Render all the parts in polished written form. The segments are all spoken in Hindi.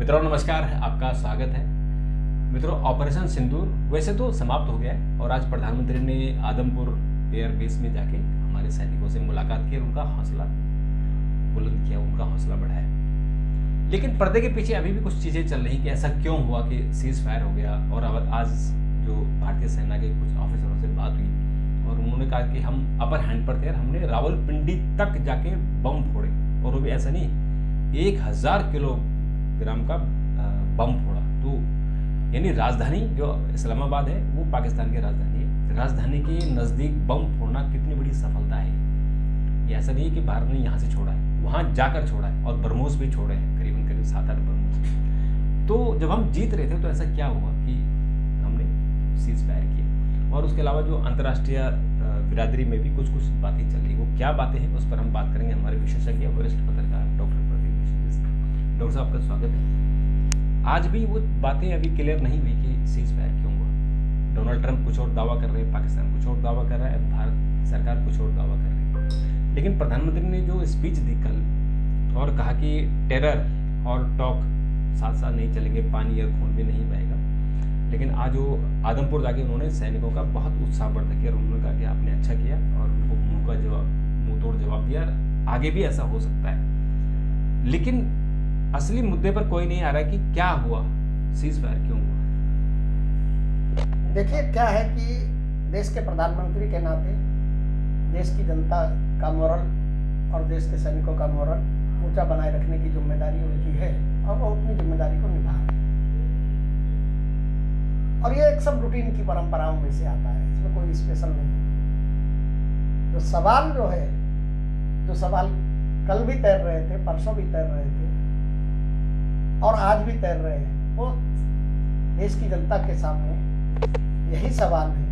मित्रों नमस्कार, आपका स्वागत है। मित्रों, ऑपरेशन सिंदूर वैसे तो समाप्त हो गया है और आज प्रधानमंत्री ने आदमपुर एयरबेस में जाके हमारे सैनिकों से मुलाकात की और उनका हौसला बुलंद किया, उनका हौसला बढ़ाया। लेकिन पर्दे के पीछे अभी भी कुछ चीज़ें चल रही कि ऐसा क्यों हुआ कि सीज फायर हो गया। और अब आज जो भारतीय सेना के कुछ ऑफिसरों से बात हुई और उन्होंने कहा कि हम अपर हैंड पर थे और हमने रावलपिंडी तक जाके बम फोड़े, और वो भी ऐसा नहीं 1000 किलोग्राम का बम फोड़ा। तो यानी राजधानी जो इस्लामाबाद है वो पाकिस्तान की राजधानी है, राजधानी के नज़दीक बम फोड़ना कितनी बड़ी सफलता है। ये ऐसा नहीं है कि भारत ने यहाँ से छोड़ा है, वहाँ जाकर छोड़ा है और बरमोस भी छोड़े हैं, करीबन करीब 7-8 बरमोस। तो जब हम जीत रहे थे तो ऐसा क्या हुआ कि हमने सीज फायर किया। और उसके अलावा जो अंतर्राष्ट्रीय बिरादरी में भी कुछ कुछ बातें चल रही, वो क्या बातें हैं उस पर हम बात करेंगे। हमारे विशेषज्ञ वरिष्ठ पत्रकार डॉक्टर प्रदीप मिश्र जी। डॉक्टर साहब का स्वागत है। आज भी वो बातें अभी क्लियर नहीं हुई कि सीज फायर क्यों हुआ। डोनाल्ड ट्रंप कुछ और दावा कर रहे हैं, पाकिस्तान कुछ और दावा कर रहा है, भारत सरकार कुछ और दावा कर रही है। लेकिन प्रधानमंत्री ने जो स्पीच दी कल और कहा कि टेरर और टॉक साथ साथ नहीं चलेंगे, पानी और खून भी नहीं बहेगा। लेकिन आज वो आदमपुर जाके उन्होंने सैनिकों का बहुत उत्साह बढ़ा किया और उन्होंने कहा कि आपने अच्छा किया और उनको मुंह तोड़ जवाब दिया, आगे भी ऐसा हो सकता है। लेकिन असली मुद्दे पर कोई नहीं आ रहा है कि क्या हुआ, सीज फायर क्यों हुआ। देखिए क्या है कि देश के प्रधानमंत्री के नाते देश की जनता का मोरल और देश के सैनिकों का मोरल ऊंचा बनाए रखने की जिम्मेदारी उनकी है और वो अपनी जिम्मेदारी को निभा रहे हैं। और ये एक सब रूटीन की परंपराओं में से आता है, इसमें कोई स्पेशल नहीं। जो सवाल कल भी तैर रहे थे, परसों भी तैर रहे थे और आज भी तैर रहे हैं, वो देश की जनता के सामने यही सवाल है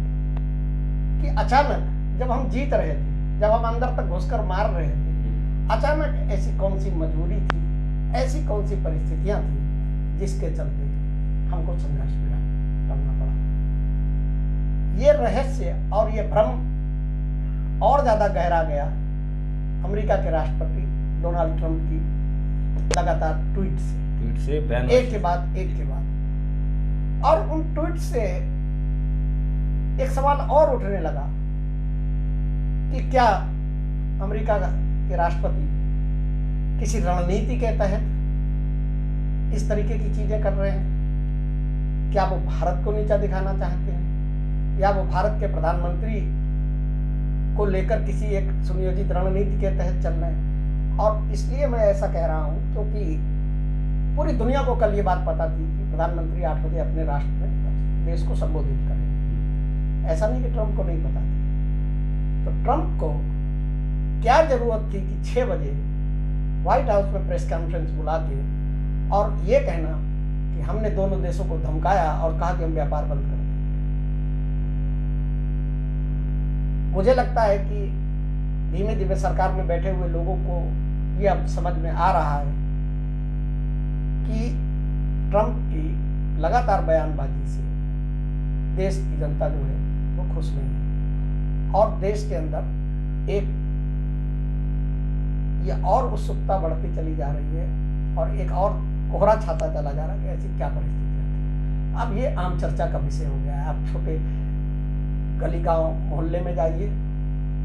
कि अचानक जब हम जीत रहे थे, जब हम अंदर तक घुसकर मार रहे थे, अचानक ऐसी कौन सी मजबूरी थी, ऐसी कौन सी परिस्थितियां थी जिसके चलते हमको संघर्ष करना पड़ा। ये रहस्य और ये भ्रम और ज्यादा गहरा गया अमेरिका के राष्ट्रपति डोनाल्ड ट्रंप की लगातार ट्वीट से एक के बाद और उन ट्वीट से एक सवाल और उठने लगा कि क्या अमेरिका के राष्ट्रपति किसी रणनीति के तहत इस तरीके की चीजें कर रहे हैं? क्या वो भारत को नीचा दिखाना चाहते हैं या वो भारत के प्रधानमंत्री को लेकर किसी एक सुनियोजित रणनीति के तहत चल रहे हैं? और इसलिए मैं ऐसा कह रहा हूं क्योंकि पूरी दुनिया को कल ये बात पता थी कि प्रधानमंत्री 8 बजे अपने राष्ट्र में देश को संबोधित करेंगे। ऐसा नहीं कि ट्रंप को नहीं पता थी। तो ट्रंप को क्या जरूरत थी कि 6 बजे व्हाइट हाउस में प्रेस कॉन्फ्रेंस बुला के और ये कहना कि हमने दोनों देशों को धमकाया और कहा कि हम व्यापार बंद कर दें। मुझे लगता है कि धीमे धीमे सरकार में बैठे हुए लोगों को ये अब समझ में आ रहा है कि ट्रंप की लगातार बयानबाजी से देश की जनता जो है वो खुश नहीं है और देश के अंदर एक ये और उत्सुकता बढ़ती चली जा रही है और एक और कोहरा छाता चला जा रहा है कि ऐसी क्या परिस्थितियां थी। अब ये आम चर्चा का विषय हो गया है। आप छोटे गली गांव मोहल्ले में जाइए,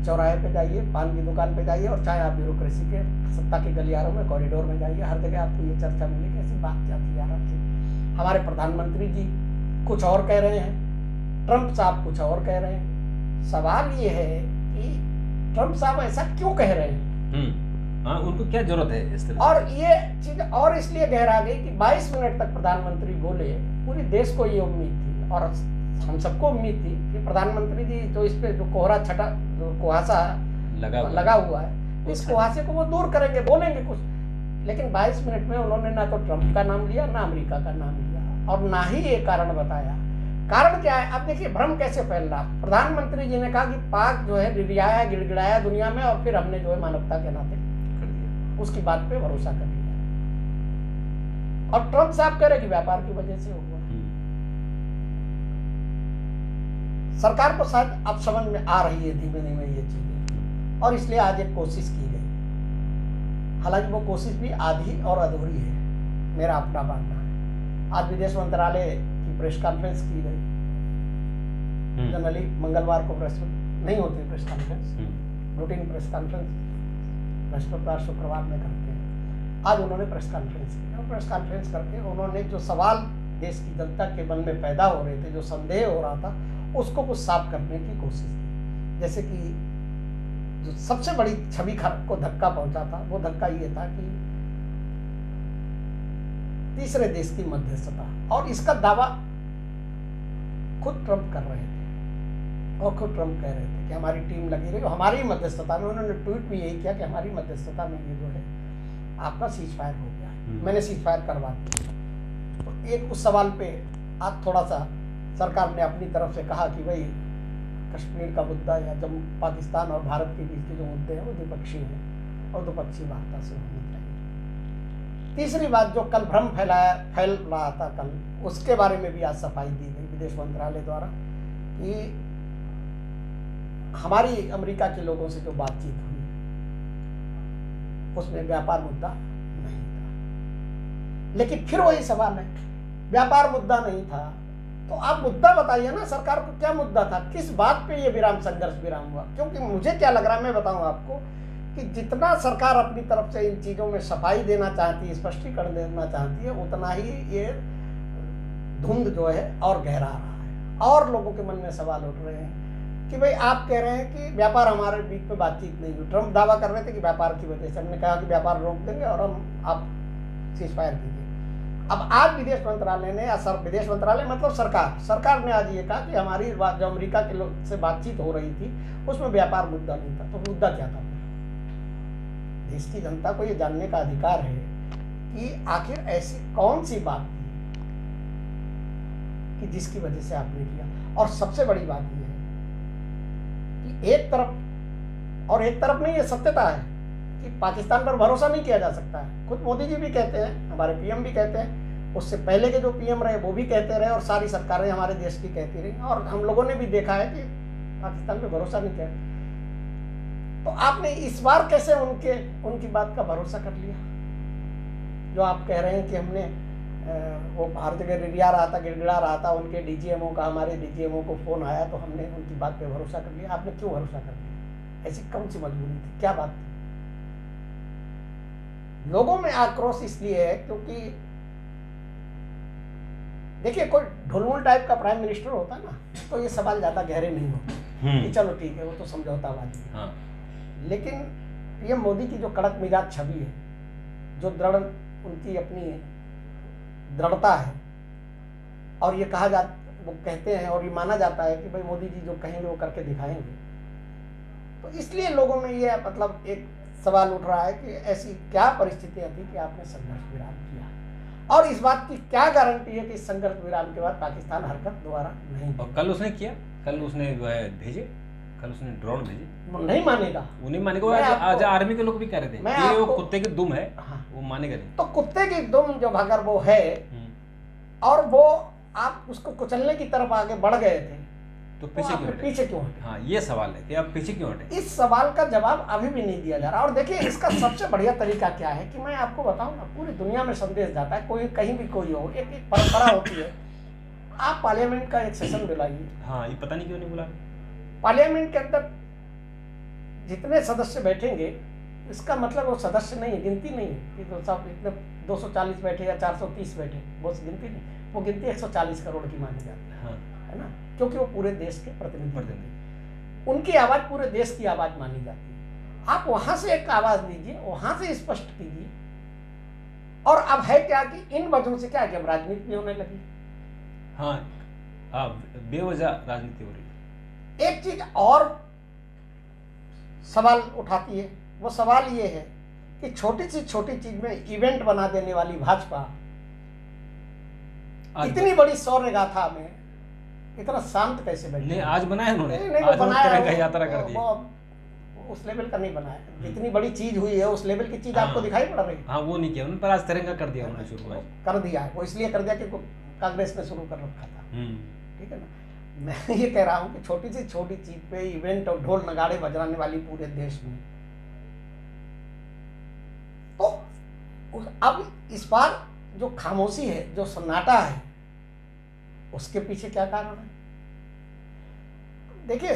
चौराहे पे जाइए, पान की दुकान पे जाइए और चाहे आप ब्यूरोक्रेसी के सत्ता के गलियारों में, कॉरिडोर में जाइए, हर जगह आपको ये चर्चा मिलेगी। ऐसी बात क्या थी यार आपकी? हमारे प्रधानमंत्री जी कुछ और कह रहे हैं, ट्रंप साहब कुछ और कह रहे हैं। सवाल ये है कि ट्रंप साहब ऐसा क्यों कह रहे हैं? हाँ, उनको क्या जरूरत है इस तरह? और ये चीज और इसलिए गहरा गई कि 22 मिनट तक प्रधानमंत्री बोले। पूरी देश को ये उम्मीद थी और हम सबको उम्मीद थी कि प्रधानमंत्री जी जो इस पे जो कुहासा लगा हुआ है, इस कुहासे को वो दूर करेंगे, बोलेंगे कुछ। लेकिन 22 मिनट में उन्होंने ना तो ट्रंप का नाम लिया, ना अमेरिका का नाम लिया और ना ही ये कारण बताया। कारण क्या है? अब देखिए भ्रम कैसे फैल रहा। प्रधानमंत्री जी ने कहा कि पाक जो है रिरियाया, गिड़गिड़ाया दुनिया में और फिर हमने जो है मानवता के नाते उसकी बात पे भरोसा कर लिया। और ट्रंप साहब कह रहे कि व्यापार की वजह से हुआ। सरकार को शायद अब समझ में आ रही है धीमे धीमे ये चीजें और इसलिए आज एक कोशिश की गई। हालांकि वो कोशिश भी आधी और अधूरी है मेरा अपना मानना है। आज विदेश मंत्रालय की प्रेस कॉन्फ्रेंस की गई। जनरली मंगलवार को प्रेस नहीं होती press conference, routine press conference बृहस्पतिवार शुक्रवार में करते हैं। आज उन्होंने प्रेस कॉन्फ्रेंस की और प्रेस कॉन्फ्रेंस करके उन्होंने जो सवाल देश की जनता के मन में पैदा हो रहे थे, जो संदेह हो रहा था, उसको कुछ साफ करने की कोशिश की। जैसे कि जो सबसे बड़ी छवि को धक्का पहुंचा था, वो धक्का ये था कि तीसरे देश की मध्यस्थता, और इसका दावा खुद ट्रंप कर रहे थे और खुद ट्रंप कह रहे थे कि हमारी टीम लगी रही, हमारी मध्यस्थता में। उन्होंने ट्वीट भी यही किया कि हमारी मध्यस्थता में ये जो है आपका सीज फायर हो गया है, मैंने सीज फायर करवा दिया। तो एक उस सवाल पे आज थोड़ा सा सरकार ने अपनी तरफ से कहा कि भाई कश्मीर का मुद्दा या जम्मू पाकिस्तान और भारत के बीच के जो मुद्दे हैं वो द्विपक्षीय हैं और द्विपक्षीय वार्ता से होनी चाहिए। तीसरी बात जो कल भ्रम फैल रहा था कल, उसके बारे में भी आज सफाई दी गई विदेश मंत्रालय द्वारा कि हमारी अमेरिका के लोगों से जो बातचीत हुई उसमें व्यापार मुद्दा नहीं था। लेकिन फिर वही सवाल है, व्यापार मुद्दा नहीं था तो आप मुद्दा बताइए ना, सरकार को क्या मुद्दा था, किस बात पे ये संघर्ष विराम हुआ। क्योंकि मुझे क्या लग रहा है, मैं बताऊं आपको कि जितना सरकार अपनी तरफ से इन चीज़ों में सफाई देना चाहती है, स्पष्टीकरण देना चाहती है, उतना ही ये धुंध जो है और गहरा रहा है और लोगों के मन में सवाल उठ रहे हैं कि भाई आप कह रहे हैं कि व्यापार हमारे बीच में बातचीत नहीं हुई। ट्रंप दावा कर रहे थे कि व्यापार की वजह से, हमने कहा कि व्यापार रोक देंगे और आप सीज फायर कीजिए। अब आज विदेश मंत्रालय ने, विदेश मंत्रालय मतलब सरकार ने आज ये कहा कि हमारी जो अमेरिका के लोग से बातचीत हो रही थी उसमें व्यापार मुद्दा नहीं था। तो मुद्दा क्या था? देश की जनता को ये जानने का अधिकार है कि आखिर ऐसी कौन सी बात थी कि जिसकी वजह से आपने किया। और सबसे बड़ी बात यह है कि एक तरफ नहीं, ये सत्यता है कि पाकिस्तान पर भरोसा नहीं किया जा सकता है। खुद मोदी जी भी कहते हैं, हमारे पीएम भी कहते हैं, उससे पहले के जो पीएम रहे वो भी कहते रहे और सारी सरकारें हमारे देश की कहती रही, और हम लोगों ने भी देखा है कि पाकिस्तान पे भरोसा नहीं किया। तो आपने इस बार कैसे उनकी बात का भरोसा कर लिया? जो आप कह रहे हैं कि हमने वो हर जगह गिड़गिड़ा रहा था, उनके डीजीएमओ का, हमारे डीजीएमओ को फोन आया तो हमने उनकी बात पे भरोसा कर लिया। आपने क्यों भरोसा कर लिया? ऐसी कौन सी मजबूरी थी, क्या बात थी? लोगों में आक्रोश इसलिए है क्योंकि देखिए, कोई ढुलमुल टाइप का प्राइम मिनिस्टर होता ना तो ये सवाल ज्यादा गहरे नहीं होते कि चलो ठीक है वो तो समझौतावादी है। हाँ। लेकिन पीएम मोदी की जो कड़क मिजाज छवि है, जो उनकी अपनी दृढ़ता है, और ये वो कहते हैं और ये माना जाता है कि भाई मोदी जी जो कहेंगे वो करके दिखाएंगे, तो इसलिए लोगों में ये मतलब एक सवाल उठ रहा है कि ऐसी क्या परिस्थितियां थी कि आपने संघर्ष विराम किया, और इस बात की क्या गारंटी है कि संघर्ष विराम के बाद पाकिस्तान हरकत दोबारा नहीं। और कल उसने किया, कल उसने जो है भेजे, कल उसने ड्रोन भेजे। नहीं मानेगा, वो नहीं मानेगा। आज आर्मी के लोग भी कह रहे थे ये वो कुत्ते की दुम है। हाँ। वो मानेगा नहीं। तो कुत्ते की दुम जब अगर वो है और वो आप उसको कुचलने की तरफ आगे बढ़ गए थे तो पीछे क्यों हटे? हाँ, ये सवाल है कि आप पीछे क्यों हटे। इस सवाल का जवाब अभी भी नहीं दिया जा रहा। और देखिए, इसका सबसे बढ़िया तरीका क्या है कि मैं आपको बताऊं ना, पूरी दुनिया में संदेश जाता है, कोई कहीं भी कोई हो, एक परंपरा होती है। आप पार्लियामेंट का एक सेशन बुलाइए। हाँ, ये पता नहीं क्यों नहीं बुला। पार्लियामेंट के अंदर जितने सदस्य बैठेंगे, इसका मतलब वो सदस्य नहीं है, गिनती नहीं है कि सब इतने 240 बैठे या 430 बैठे, वो गिनती नहीं। वो गिनती 140 करोड़ की मानी जाती है। हाँ। है ना, क्योंकि वो पूरे देश के प्रतिनिधि, उनकी आवाज पूरे देश की आवाज मानी जाती है। आप वहां से एक आवाज दीजिए, वहां से स्पष्ट कीजिए। और अब है क्या कि इन वजहों से क्या है कि अब राजनीति भी होने लगी। हाँ, बेवजह राजनीति हो रही है। एक चीज और सवाल उठाती है, वो सवाल ये है कि छोटी चीज में इवेंट बना देने वाली भाजपा इतनी बड़ी शौर्य गाथा में इतना शांत कैसे बैठे? नहीं, आज बनाया उन्होंने। आज तिरंगा यात्रा कर दी। उस लेवल का नहीं बनाया। जितनी बड़ी चीज हुई है उस लेवल की चीज आपको दिखाई पड़ रही है। हाँ, वो नहीं किया उन्होंने, पर आज तिरंगा कर दिया उन्होंने, शुरू कर दिया। वो इसलिए कर दिया कि कांग्रेस ने शुरू कर रखा था। ठीक है ना। मैं ये कह रहा हूँ कि छोटी चीज पे इवेंट और ढोल नगाड़े बजाने वाली पूरे देश में, तो अब इस बार जो खामोशी है, जो सन्नाटा है, उसके पीछे क्या कारण है? देखिए,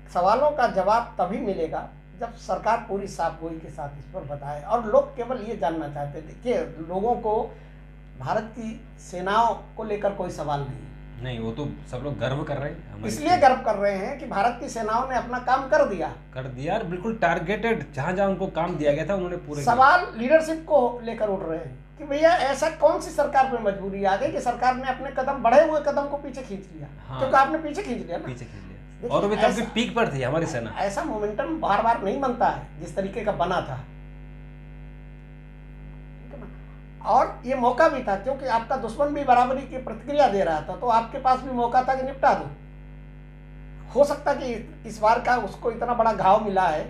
सवालों का जवाब तभी मिलेगा जब सरकार पूरी साफगोई के साथ इस पर बताए। और लोग केवल ये जानना चाहते हैं, देखिए, लोगों को भारत की सेनाओं को लेकर कोई सवाल नहीं, वो तो सब लोग गर्व कर रहे हैं, इसलिए गर्व कर रहे हैं कि भारत की सेनाओं ने अपना काम कर दिया और बिल्कुल टारगेटेड, जहां जहां उनको काम दिया गया था उन्होंने पूरे सवाल लीडरशिप को लेकर उठ रहे हैं कि भैया ऐसा कौन सी सरकार पे मजबूरी आ गई कि सरकार ने अपने कदम, बढ़े हुए कदम को पीछे खींच लिया। हाँ, क्योंकि आपने पीछे खींच लिया ना, और वो भी तब पीक पर थी हमारी सेना। ऐसा मोमेंटम बार बार नहीं बनता है जिस तरीके का बना था, ठीक है ना। और ये मौका भी था, क्योंकि आपका दुश्मन भी बराबरी की प्रतिक्रिया दे रहा था, तो आपके पास भी मौका था कि निपटा दो। हो सकता कि इस बार का उसको इतना बड़ा घाव मिला है,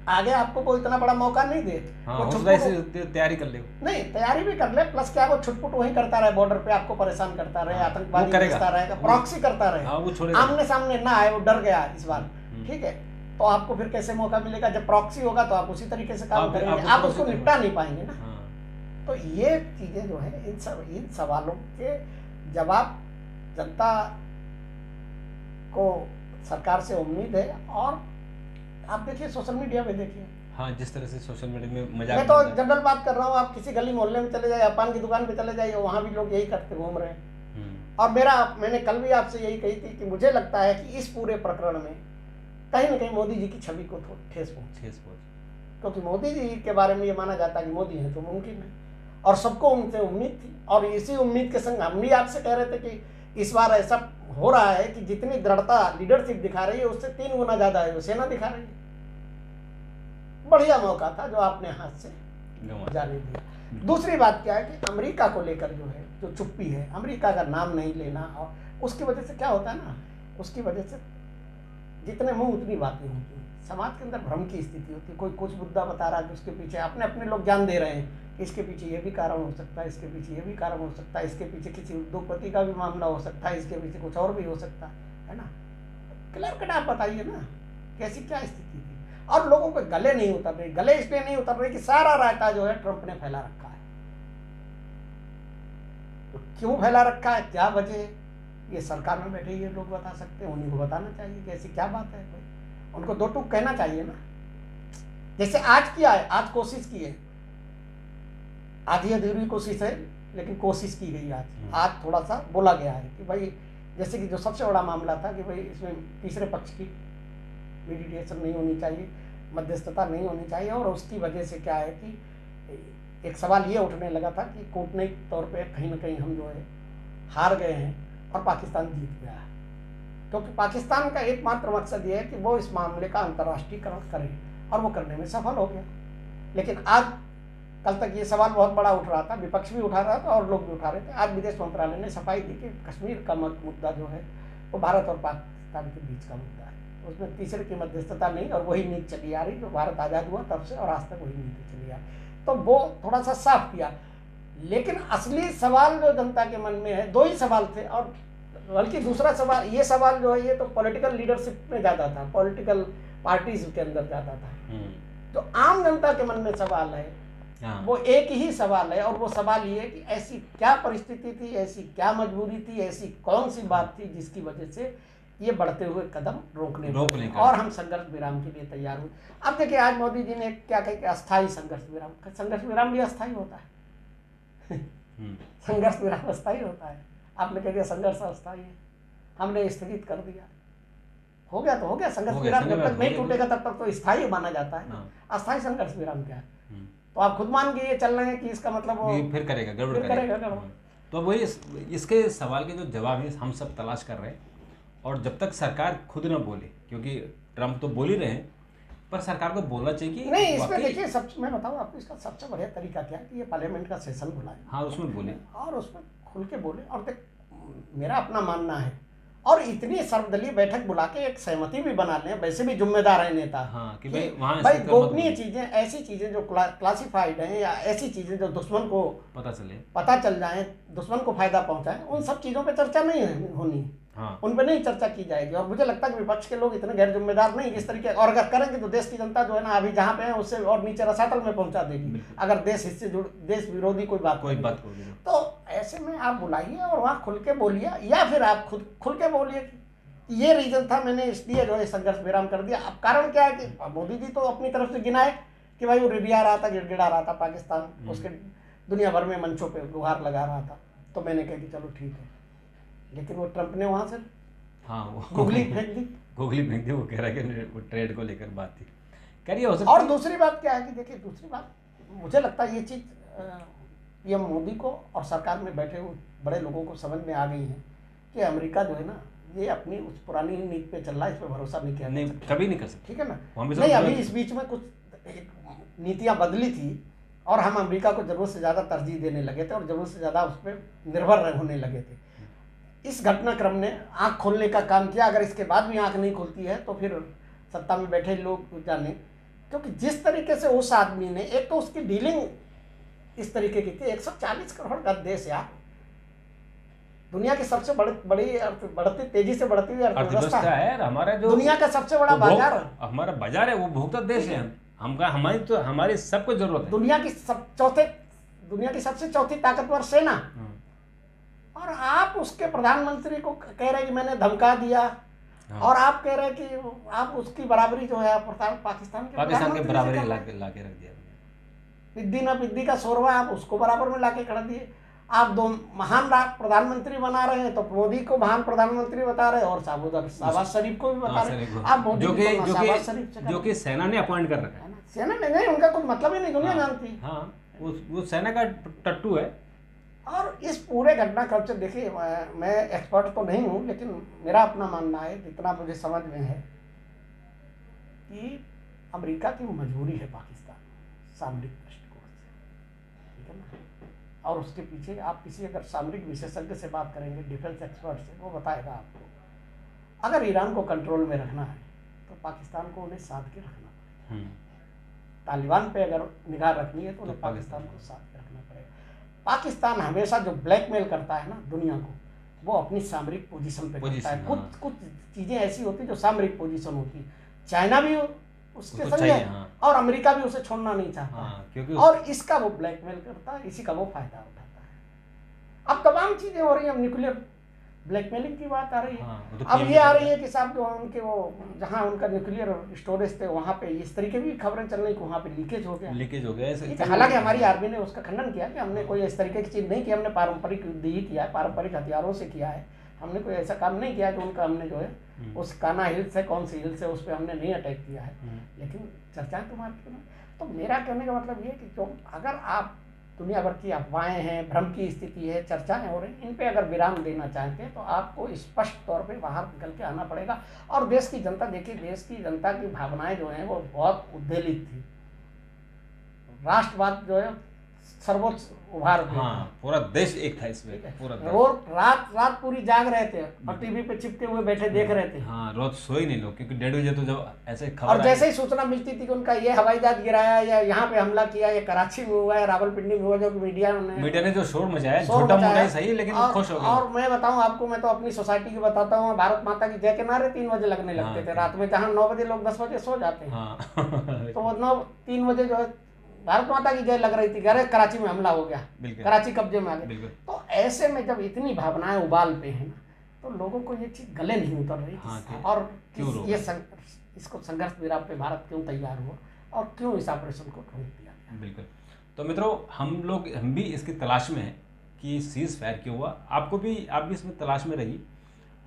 आगे आपको कोई इतना बड़ा मौका नहीं दे। हाँ, वो तैयारी कर ले, नहीं तैयारी भी कर ले, प्लस क्या वो छुटपुट वही करता रहे, बॉर्डर पे आपको परेशान करता रहे, आतंकवादी करता रहेगा, प्रॉक्सी करता रहे। हाँ, वो आमने सामने ना आए, वो डर गया इस बार, ठीक है। तो आपको फिर कैसे मौका मिलेगा? जब प्रॉक्सी होगा तो आप उसी तरीके से काम करेंगे, आप उसको निपटा नहीं पाएंगे ना। तो ये चीजें जो है, इन सवालों के जवाब जनता को सरकार से उम्मीद है। और आप देखिए सोशल मीडिया पे देखिए, हाँ, जिस तरह से सोशल मीडिया में मजाक, मैं तो जनरल बात कर रहा हूँ, आप किसी गली मोहल्ले में चले जाइए, पान की दुकान पे चले जाइए, वहाँ भी लोग यही करते घूम रहे हैं। और मैंने कल भी आपसे यही कही थी कि मुझे लगता है कि इस पूरे प्रकरण में कहीं ना कहीं मोदी जी की छवि को ठेस पहुंची, क्योंकि मोदी जी के बारे में ये माना जाता है कि मोदी है तो मुमकिन है, और सबको उनसे उम्मीद थी। और इसी उम्मीद के संग हम भी आपसे कह रहे थे कि इस बार ऐसा हो रहा है कि जितनी दृढ़ता लीडरशिप दिखा रही है उससे 3 गुना ज्यादा है वो सेना दिखा रही है। बढ़िया मौका था जो आपने हाथ से जाने दिया। दूसरी बात क्या है कि अमेरिका को लेकर जो है, जो चुप्पी है, अमेरिका का नाम नहीं लेना, और उसकी वजह से क्या होता है ना, उसकी वजह से जितने मुंह उतनी बातें होती हैं, समाज के अंदर भ्रम की स्थिति होती है। कोई कुछ मुद्दा बता रहा है कि उसके पीछे अपने लोग जान दे रहे हैं, इसके पीछे ये भी कारण हो सकता है, इसके पीछे ये भी कारण हो सकता है, इसके पीछे किसी उद्योगपति का भी मामला हो सकता है, इसके पीछे कुछ और भी हो सकता है ना। क्लियर कट आप बताइए ना कैसी क्या स्थिति थी। और लोगों के गले नहीं उतर रहे, गले इसलिए नहीं उतर रहे कि सारा रायता जो है ट्रंप ने फैला रखा है। तो क्यों फैला रखा है, क्या वजह, ये सरकार में बैठे ये लोग बता सकते हैं, उन्हीं को बताना चाहिए कि ऐसी क्या बात है। कोई उनको 2 टूक कहना चाहिए ना। जैसे आज किया है, आज कोशिश की है, आधी अधूरी कोशिश है लेकिन कोशिश की गई। आज थोड़ा सा बोला गया है कि भाई, जैसे कि जो सबसे बड़ा मामला था कि भाई इसमें तीसरे पक्ष की मीडिएशन नहीं होनी चाहिए, मध्यस्थता नहीं होनी चाहिए। और उसकी वजह से क्या है कि एक सवाल ये उठने लगा था कि कूटनीतिक तौर पे कहीं ना कहीं हम जो है हार गए हैं और पाकिस्तान जीत गया है। क्योंकि पाकिस्तान का एकमात्र मकसद ये है कि वो इस मामले का अंतर्राष्ट्रीयकरण करे, और वो करने में सफल हो गया। लेकिन आज कल तक ये सवाल बहुत बड़ा उठ रहा था, विपक्ष भी उठा रहा था और लोग भी उठा रहे थे। आज विदेश मंत्रालय ने सफाई दी कि कश्मीर का मुद्दा जो है वो भारत और पाकिस्तान के बीच का मुद्दा है, उसमें तीसरे की मध्यस्थता नहीं, और वही नीति चली आ रही जो भारत आज़ाद हुआ तब से और आज तक वही नीति चली आ रही। तो वो थोड़ा सा साफ किया। लेकिन असली सवाल जो जनता के मन में है, 2 ही सवाल थे, और बल्कि दूसरा सवाल, ये सवाल जो है ये तो पॉलिटिकल लीडरशिप में ज़्यादा था, पॉलिटिकल पार्टीज के अंदर ज़्यादा था। जो आम जनता के मन में सवाल है वो एक ही सवाल है, और वो सवाल ये है कि ऐसी क्या परिस्थिति थी, ऐसी क्या मजबूरी थी, ऐसी कौन सी बात थी जिसकी वजह से ये बढ़ते हुए कदम रोकने और हम संघर्ष विराम के लिए तैयार हुए। अब देखिए, आज मोदी जी ने क्या कहा कि अस्थायी संघर्ष विराम भी अस्थायी होता है। संघर्ष विराम अस्थायी होता है। आपने कह दिया संघर्ष अस्थायी है, हमने स्थगित कर दिया, हो गया तो हो गया। संघर्ष विराम जब तक नहीं टूटेगा तब तक तो स्थायी माना जाता है ना। अस्थायी संघर्ष विराम क्या है, तो आप खुद मान के ये चल रहे हैं कि इसका मतलब वो फिर करेगा, गड़बड़ करेगा। तो वही इसके सवाल के जो जवाब है हम सब तलाश कर रहे हैं, और जब तक सरकार खुद न बोले, क्योंकि ट्रम्प तो बोल ही रहे हैं, पर सरकार को बोलना चाहिए कि नहीं। इसमें देखिए, मैं बताऊं आपको, इसका सबसे बढ़िया तरीका क्या है कि ये पार्लियामेंट का सेशन बुलाए, हाँ, उसमें बोले और उसमें खुल के बोले। और देख, मेरा अपना मानना है, और इतनी सर्वदलीय बैठक बुला के एक सहमति भी बना लें, वैसे भी जिम्मेदार है नेता। हाँ कि भाई वहाँ भाई ऐसे कर मत गोपनीय बोलो। चीजें, ऐसी चीजें जो क्लासिफाइड हैं या ऐसी चीजें जो दुश्मन को पता चल जाए, दुश्मन को फायदा पहुंचाए, उन सब चीजों पे चर्चा नहीं होनी, हाँ उन पे नहीं चर्चा की जाएगी। और मुझे लगता है कि विपक्ष के लोग इतने गैर जिम्मेदार नहीं इस तरीके, और अगर करेंगे तो देश की जनता जो है ना अभी जहाँ पे है उससे और नीचे रसातल में पहुंचा देगी, अगर देश इससे देश विरोधी कोई बात होगी। तो ऐसे में आप बुलाइए और वहाँ खुल के बोलिए, या फिर आप खुद खुल के बोलिए कि ये रीजन था, मैंने इसलिए जो है संघर्ष विराम कर दिया। अब कारण क्या है कि मोदी जी तो अपनी तरफ से गिनाए कि भाई वो रिबिया रहा था, गिड़गिड़ा रहा था, पाकिस्तान उसके दुनिया भर में मंचों पे गुहार लगा रहा था, तो मैंने कहा कि चलो ठीक है। लेकिन वो ट्रंप ने वहाँ से हाँ वो गुगली फेंक दी, वो कह रहा है कि वो ट्रेड को लेकर बात थी, करिए हो सकता। और दूसरी बात क्या है कि देखिए, दूसरी बात मुझे लगता है ये चीज़ पीएम मोदी को और सरकार में बैठे हुए बड़े लोगों को समझ में आ गई है कि अमेरिका जो है ना, ये अपनी उस पुरानी नीति पे चल रहा है, इस पर भरोसा नहीं किया नहीं, कभी नहीं कर सकते, ठीक है ना। नहीं, अभी इस बीच में कुछ नीतियाँ बदली थी और हम अमेरिका को जरूरत से ज़्यादा तरजीह देने लगे थे और जरूरत से ज़्यादा उस पर निर्भर होने लगे थे। इस घटनाक्रम ने आंख खोलने का काम किया। अगर इसके बाद भी आंख नहीं खुलती है तो फिर सत्ता में बैठे लोग जाने, क्योंकि जिस तरीके से उस आदमी ने, एक तो उसकी डीलिंग इस तरीके की थी, 140 करोड़ का देश यार, दुनिया की सबसे बढ़ती तेजी से बढ़ती हुई अर्थव्यवस्था है, हमारा जो दुनिया का सबसे बड़ा बाजार, हमारा बाजार है, वो भोक्ता देश है, हमारी सबको जरूरत है, दुनिया की सबसे चौथी ताकतवर सेना, और आप उसके प्रधानमंत्री को कह रहे हैं कि मैंने धमका दिया, और आप कह रहे हैं कि आप उसकी बराबरी जो है पाकिस्तान के बराबरी लाके रख दिया, पिद्दी ना पिद्दी का शोरवा आप उसको बराबर में लाके खड़ा दिए। आप दो महान प्रधानमंत्री बना रहे हैं तो मोदी को महान प्रधानमंत्री बता रहे हैं और शहबाज शरीफ को भी बता रहे हैं। आप मोदी जो कि सेना ने अपॉइंट कर रखा है, सेना ने नहीं, उनका कुछ मतलब ही नहीं, दुनिया जानती। हाँ, वो सेना का टट्टू है। और इस पूरे घटनाक्रम से देखिए, मैं एक्सपर्ट तो नहीं हूँ, लेकिन मेरा अपना मानना है, जितना मुझे समझ में है, कि अमेरिका की मजबूरी है पाकिस्तान सामरिक दृष्टिकोण से, ठीक है ना। और उसके पीछे आप किसी अगर सामरिक विशेषज्ञ से बात करेंगे, डिफेंस एक्सपर्ट से, वो बताएगा आपको, अगर ईरान को कंट्रोल में रखना है तो पाकिस्तान को उन्हें साथ के रखना पड़ेगा। तालिबान पे अगर निगाह रखनी है तो उन्हें पाकिस्तान को साथ के रखना पड़ेगा। पाकिस्तान हमेशा जो ब्लैकमेल करता है ना दुनिया को, वो अपनी सामरिक पोजीशन पे करता है। कुछ चीज़ें ऐसी होती है जो सामरिक पोजीशन होती है। चाइना भी उसके संग है और अमेरिका भी उसे छोड़ना नहीं चाहता, क्योंकि और इसका वो ब्लैकमेल करता है, इसी का वो फायदा उठाता है। अब तमाम चीज़ें हो रही हैं, अब न्यूक्लियर ब्लैकमेलिंग की बात आ रही है, अब ये आ रही है कि साहब जो उनके वो जहाँ उनका न्यूक्लियर स्टोरेज थे वहाँ पे इस तरीके भी खबरें चल रही कि वहाँ पे लीकेज हो गया। हालांकि हमारी आर्मी ने उसका खंडन किया कि हमने कोई इस तरीके की चीज़ नहीं की, हमने पारंपरिक युद्ध ही किया है, पारंपरिक हथियारों से किया है, हमने कोई ऐसा काम नहीं किया कि उनका हमने जो है उस काना हिल्स है, कौन सी हिल्स है, उस पर हमने नहीं अटैक किया है। लेकिन चर्चाएँ तो मारती हैं। तो मेरा कहने का मतलब ये कि जो अगर आप दुनिया भर की अफवाहें हैं, भ्रम की स्थिति है, चर्चाएं हो रही, इन पे अगर विराम देना चाहते हैं तो आपको स्पष्ट तौर पे बाहर निकल के आना पड़ेगा। और देश की जनता, देखिए देश की जनता की भावनाएं जो हैं वो बहुत उद्वेलित थी। राष्ट्रवाद जो है सर्वोच्च उभार, पूरा देश एक था इसमें, पूरा वो रात पूरी जाग रहे थे और टीवी पे चिपके हुए बैठे देख रहे थे। रोज सोए नहीं लोग, क्योंकि 1:30 बजे तो जब ऐसे खबर, और जैसे ही सूचना मिलती थी कि उनका ये हवाई जहाज गिराया या यहाँ पे हमला किया, या कराची में हुआ है, रावलपिंडी में हुआ, जो मीडिया ने जो शोर मचाया, छोटा मोटा सही, लेकिन खुश हो गए। और मैं बताऊँ आपको, मैं तो अपनी सोसाइटी की बताता हूँ, भारत माता की जय के नारे 3 बजे लगने लगते थे रात में, जहाँ 9 बजे लोग 10 बजे सो जाते हैं, तो वो 3 बजे जो है भारत माता की जय लग रही थी, अरे कराची में हमला हो गया, कराची कब्जे में आ गया। तो ऐसे में जब इतनी भावनाएं उबाल पे हैं ना, तो लोगों को ये चीज गले नहीं उतर रही। और ये इसको संघर्ष विराम पे भारत क्यों तैयार हुआ और क्यों इस ऑपरेशन को ठोक दिया। बिल्कुल। तो मित्रों, हम भी इसकी तलाश में हैं कि सीज फायर क्यों हुआ। आप भी इसमें तलाश में रहिए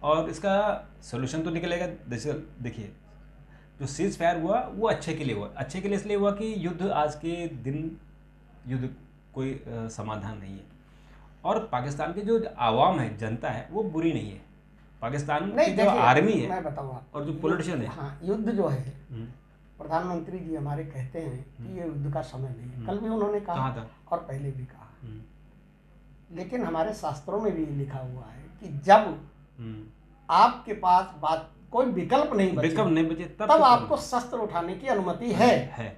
और इसका सोल्यूशन तो निकलेगा। देखिए, जो सीज फायर हुआ वो अच्छे के लिए हुआ। अच्छे के लिए इसलिए हुआ कि युद्ध आज के दिन कोई समाधान नहीं है, और पाकिस्तान की जो आवाम है, जनता है, वो बुरी नहीं है। पाकिस्तान की जो आर्मी है, मैं बताऊँ और जो पॉलिटिशियन है, हाँ, युद्ध जो है, प्रधानमंत्री जी हमारे कहते हैं कि ये युद्ध का समय नहीं है। कल भी उन्होंने कहा था और पहले भी कहा, लेकिन हमारे शास्त्रों में भी लिखा हुआ है कि जब आपके पास बात कोई विकल्प नहीं बचे, विकल्प नहीं बचे, तब तो आपको शस्त्र उठाने की अनुमति है।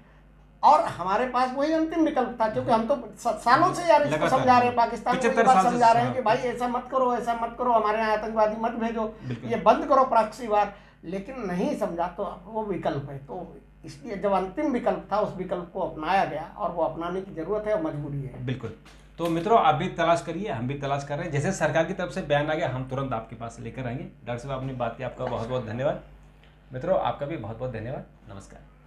और हमारे पास वही अंतिम विकल्प था, क्योंकि हम तो सालों से यार इसको लगातार समझा रहे हैं, पाकिस्तान को ये 75 बात साल से समझा रहे हैं कि भाई ऐसा मत करो, ऐसा मत करो, हमारे यहाँ आतंकवादी मत भेजो, ये बंद करो प्रॉक्सी वार, लेकिन नहीं समझा। तो वो विकल्प है, तो इसलिए जब अंतिम विकल्प था उस विकल्प को अपनाया गया और वो अपनाने की जरूरत है और मजबूरी है। बिल्कुल। तो मित्रों आप भी तलाश करिए, हम भी तलाश कर रहे हैं, जैसे सरकार की तरफ से बयान आ गया हम तुरंत आपके पास लेकर आएंगे। डॉक्टर साहब अपनी बात की आपका बहुत बहुत धन्यवाद। मित्रों आपका भी बहुत बहुत धन्यवाद। नमस्कार।